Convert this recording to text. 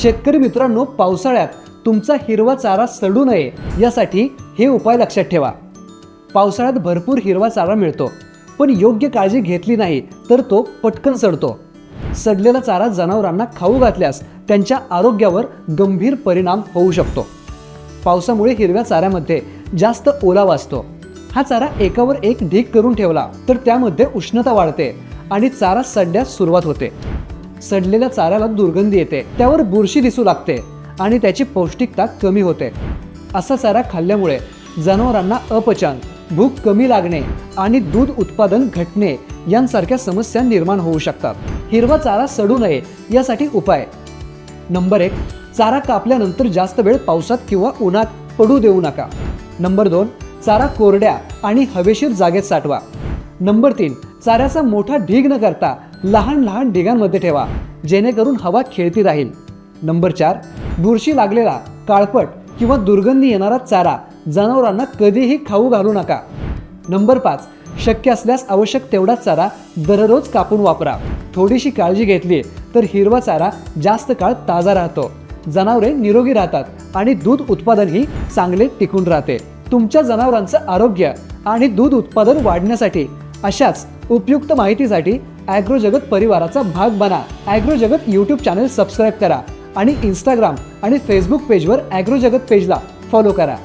शेतकरी मित्रांनो, पावसाळ्यात तुमचा हिरवा चारा सडू नये यासाठी हे उपाय लक्षात ठेवा। पावसाळ्यात भरपूर हिरवा चारा मिळतो, पण योग्य काळजी घेतली नाही तर तो पटकन सडतो। सडलेला चारा जनावरांना खाऊ घातल्यास त्यांच्या आरोग्यावर गंभीर परिणाम होऊ शकतो। पावसामुळे हिरव्या चाऱ्यामध्ये जास्त ओलावा असतो। हा चारा एकावर एक ढीग करून ठेवला तर त्यामध्ये उष्णता वाढते आणि चारा सडण्यास सुरुवात होते। सडलेल्या चाऱ्याला दुर्गंधी येते, त्यावर बुरशी दिसू लागते आणि त्याची पौष्टिकता कमी होते। असा चारा खाल्ल्यामुळे जनावरांना अपचन, भूक कमी लागणे आणि दूध उत्पादन घटणे यांसारख्या समस्या निर्माण होऊ शकतात। हिरवा चारा सडू नये यासाठी उपाय: नंबर 1, चारा कापल्यानंतर जास्त वेळ पावसात किंवा उन्हात पडू देऊ नका। नंबर 2, चारा कोरड्या आणि हवेशीर जागेत साठवा। नंबर 3, चाऱ्याचा मोठा ढीग न करता लहान लहान ढिगांमध्ये ठेवा, जेणेकरून हवा खेळती राहील। नंबर 4, बुरशी लागलेला, काळपट किंवा दुर्गंधी येणारा चारा जनावरांना कधीही खाऊ घालू नका। नंबर 5, शक्य असल्यास आवश्यक तेवढाच चारा दररोज कापून वापरा। थोडीशी काळजी घेतली तर हिरवा चारा जास्त काळ ताजा राहतो, जनावरे निरोगी राहतात आणि दूध उत्पादनही चांगले टिकून राहते। तुमच्या जनावरांचं आरोग्य आणि दूध उत्पादन वाढण्यासाठी अशाच उपयुक्त माहितीसाठी ॲग्रो जगत परिवाराचा भाग बना। ॲग्रो जगत यूट्यूब चॅनल सबस्क्राईब करा आणि इंस्टाग्राम आणि फेसबुक पेजवर ॲग्रो जगत पेजला फॉलो करा।